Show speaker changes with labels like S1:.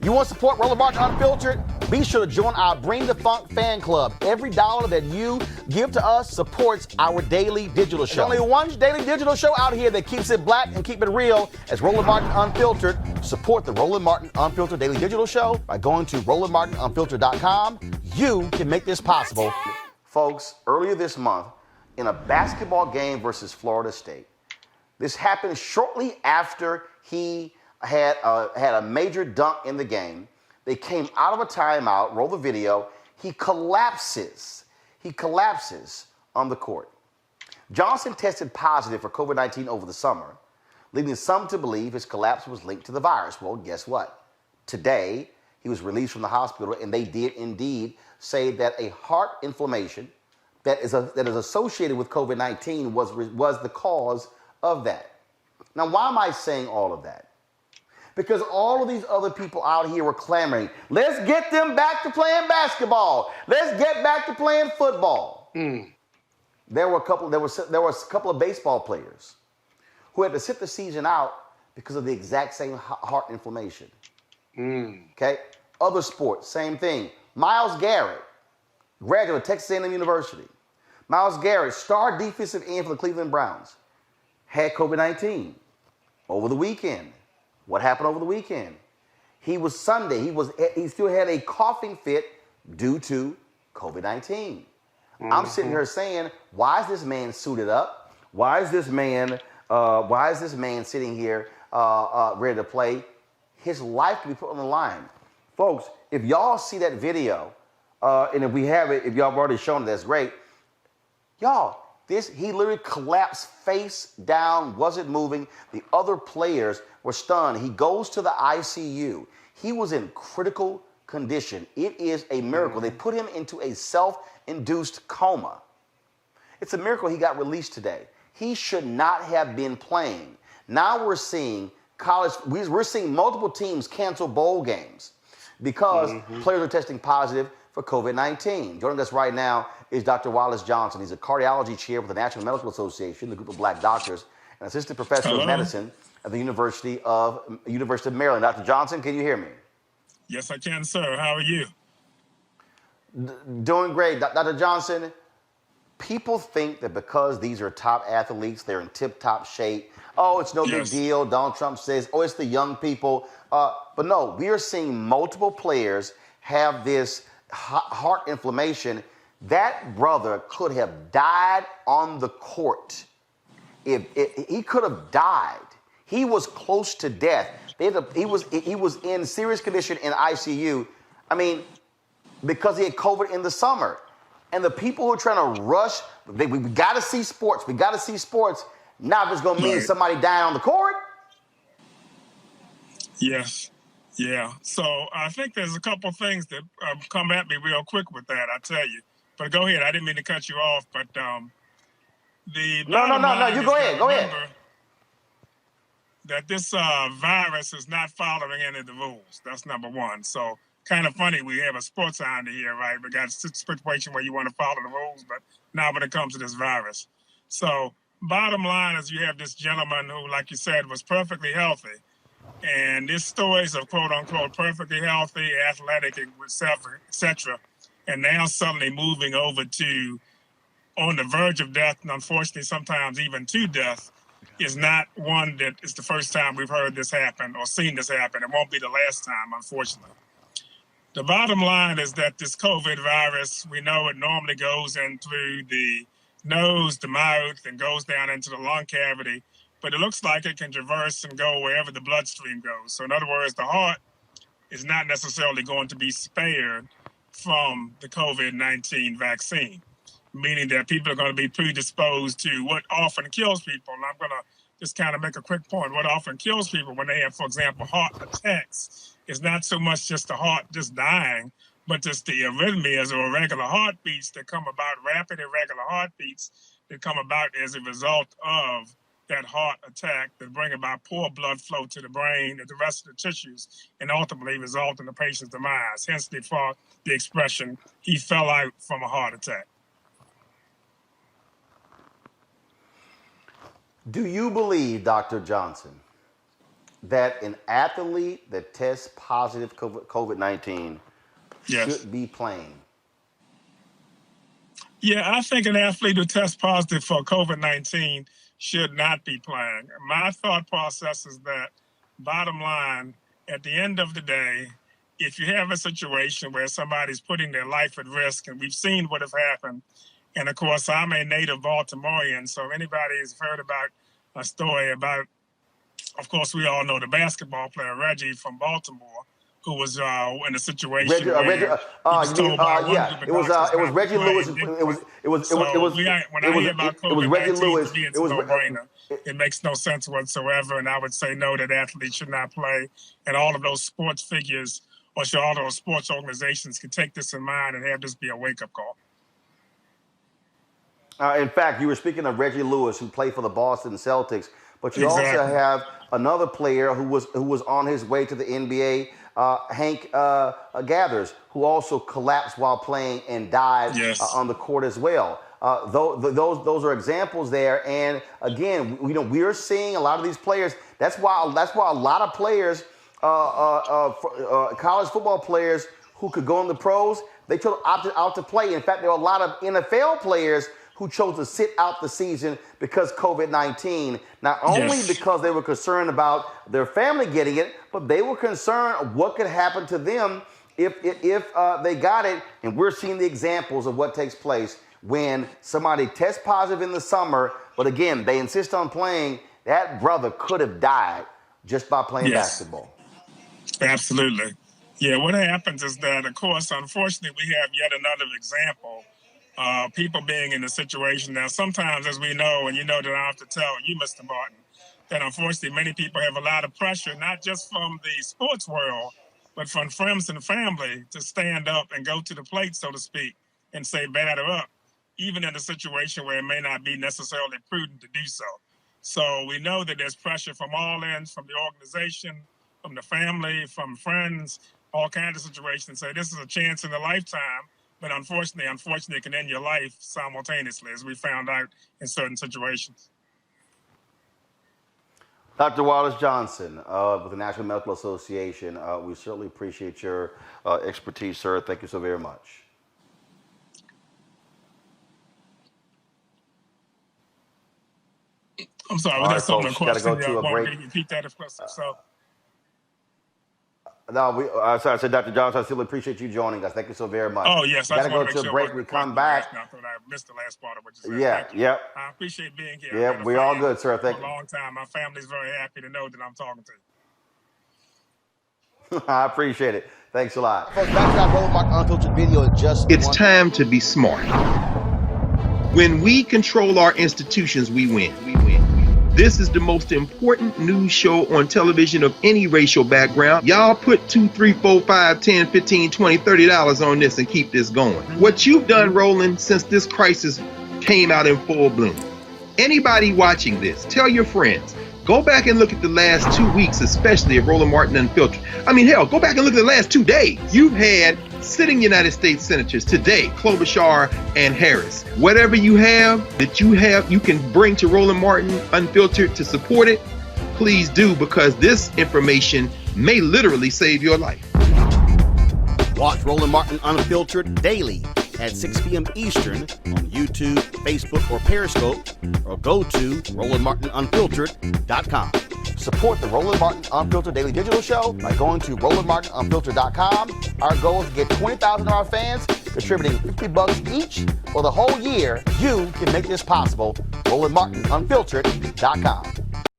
S1: You want to support Roland Martin Unfiltered? Be sure to join our Bring the Funk fan club. Every dollar that you give to us supports our daily digital show. There's only one daily digital show out here that keeps it black and keep it real as Roland Martin Unfiltered. Support the Roland Martin Unfiltered daily digital show by going to RolandMartinUnfiltered.com. You can make this possible. Folks, earlier this month, in a basketball game versus Florida State, this happened shortly after he had a major dunk in the game. They came out of a timeout, roll the video. He collapses. He collapses on the court. Jonson tested positive for COVID-19 over the summer, leading some to believe his collapse was linked to the virus. Well, guess what? Today, he was released from the hospital, and they did indeed say that a heart inflammation that is associated with COVID-19 was the cause of that. Now, why am I saying all of that? Because all of these other people out here were clamoring, let's get them back to playing basketball. Let's get back to playing football. There were a couple of baseball players who had to sit the season out because of the exact same heart inflammation. Okay? Other sports, same thing. Myles Garrett, graduate of Texas A&M University. Myles Garrett, star defensive end for the Cleveland Browns, had COVID-19 over the weekend. What happened over the weekend? He was Sunday. He still had a coughing fit due to COVID-19. I'm sitting here saying, why is this man suited up? Why is this man sitting here ready to play? His life can be put on the line. Folks, if y'all see that video, and if we have it, if y'all have already shown it, that's great. Y'all, he literally collapsed face down, wasn't moving. The other players were stunned. He goes to the ICU. He was in critical condition. It is a miracle. They put him into a self-induced coma. It's a miracle he got released today. He should not have been playing. Now we're seeing we're seeing multiple teams cancel bowl games because players are testing positive for COVID-19. Joining us right now is Dr. Wallace Johnson. He's a cardiology chair with the National Medical Association, the group of black doctors, and assistant professor of medicine at the University of Maryland. Dr. Johnson, can you hear me?
S2: Yes, I can, sir. How are you?
S1: Doing great. Dr. Johnson, people think that because these are top athletes, they're in tip-top shape. Oh, it's no big deal. Donald Trump says, oh, it's the young people. But no, we are seeing multiple players have this heart inflammation. That brother could have died on the court. He could have died. He was close to death. He was in serious condition in ICU. I mean, because he had COVID in the summer. And the people who are trying to rush, we got to see sports. We got to see sports. Now if it's going to mean somebody dying on the court.
S2: Yes. Yeah. So I think there's a couple things that come at me real quick with that, I tell you. But go ahead. I didn't mean to cut you off, but
S1: No. You go ahead. Go ahead.
S2: That this virus is not following any of the rules. That's number one. So kind of funny, we have a sports angle here, right? We got a situation where you want to follow the rules, but now when it comes to this virus. So bottom line is you have this gentleman who, like you said, was perfectly healthy. And this stories of quote unquote perfectly healthy, athletic, etc. And now suddenly moving over to on the verge of death, and unfortunately sometimes even to death, is not one that is the first time we've heard this happen or seen this happen. It won't be the last time, unfortunately. The bottom line is that this COVID virus, we know it normally goes in through the nose, the mouth, and goes down into the lung cavity. But it looks like it can traverse and go wherever the bloodstream goes. So in other words, the heart is not necessarily going to be spared from the COVID-19 vaccine, meaning that people are going to be predisposed to what often kills people. And I'm going to just kind of make a quick point. What often kills people when they have, for example, heart attacks is not so much just the heart just dying, but just the arrhythmias or irregular heartbeats that come about, rapid irregular heartbeats that come about as a result of that heart attack that bring about poor blood flow to the brain and the rest of the tissues and ultimately result in the patient's demise. Hence the expression, he fell out from a heart attack.
S1: Do you believe, Dr. Johnson, that an athlete that tests positive COVID-19
S2: Yes.
S1: should be playing?
S2: Yeah, I think an athlete who tests positive for COVID-19 should not be playing. My thought process is that, bottom line, at the end of the day, if you have a situation where somebody's putting their life at risk, and we've seen what has happened, and of course, I'm a native Baltimorean, so if anybody has heard about a story about, of course, we all know the basketball player Reggie from Baltimore, who was in a situation where he was told by one group of
S1: it was
S2: doctors not to
S1: Reggie
S2: play
S1: Lewis.
S2: and didn't
S1: It was
S2: play.
S1: it was
S2: So when I hear about
S1: it was Reggie
S2: COVID-19
S1: Lewis.
S2: to me, it's
S1: It
S2: a
S1: was
S2: no-brainer. It makes no sense whatsoever, and I would say no, that athletes should not play. And all of those sports figures, or should all those sports organizations, can take this in mind and have this be a wake-up call.
S1: In fact, you were speaking of Reggie Lewis, who played for the Boston Celtics, but you also have another player who was on his way to the NBA, Hank Gathers, who also collapsed while playing and died on the court as well. Those are examples there. And again, we are seeing a lot of these players. That's why a lot of players, college football players who could go in the pros, they opted out to play. In fact, there are a lot of NFL players who chose to sit out the season because COVID-19, not only because they were concerned about their family getting it, but they were concerned what could happen to them if they got it. And we're seeing the examples of what takes place when somebody tests positive in the summer, but again, they insist on playing. That brother could have died just by playing basketball.
S2: Absolutely. Yeah, what happens is that, of course, unfortunately, we have yet another example. People being in a situation now, sometimes, as we know, and you know that I have to tell you, Mr. Martin, that unfortunately many people have a lot of pressure, not just from the sports world, but from friends and family to stand up and go to the plate, so to speak, and say batter up, even in a situation where it may not be necessarily prudent to do so. So we know that there's pressure from all ends, from the organization, from the family, from friends, all kinds of situations. Say this is a chance in a lifetime. But unfortunately, it can end your life simultaneously, as we found out in certain situations.
S1: Dr. Wallace Johnson with the National Medical Association, we certainly appreciate your expertise, sir. Thank you so very much.
S2: I'm sorry, was that something? Got to go to a break. Can you repeat that if so?
S1: No, I said, Dr. Johnson, I still appreciate you joining us. Thank you so very much.
S2: Oh, yes.
S1: I got to go to a break. We come back.
S2: I thought I missed the last part of what you said. I appreciate being here.
S1: Yeah, we're all good, sir. Thank you.
S2: For a long time. My family's very happy to know that I'm talking to you.
S1: I appreciate it. Thanks a lot.
S3: Back to that Roland Martin Unfiltered video.
S4: It's time to be smart. When we control our institutions, we win. This is the most important news show on television of any racial background. Y'all put $2, $3, $4, $5, $10, $15, $20, $30 on this and keep this going. What you've done, Roland, since this crisis came out in full bloom. Anybody watching this, tell your friends. Go back and look at the last 2 weeks, especially of Roland Martin Unfiltered. I mean, hell, go back and look at the last 2 days. You've had sitting United States senators today, Klobuchar and Harris. Whatever you have that you can bring to Roland Martin Unfiltered to support it, please do, because this information may literally save your life.
S3: Watch Roland Martin Unfiltered daily at 6 p.m. Eastern on YouTube, Facebook, or Periscope, or go to RolandMartinUnfiltered.com.
S1: Support the Roland Martin Unfiltered Daily Digital Show by going to RolandMartinUnfiltered.com. Our goal is to get 20,000 of our fans contributing $50 each for the whole year. You can make this possible. RolandMartinUnfiltered.com.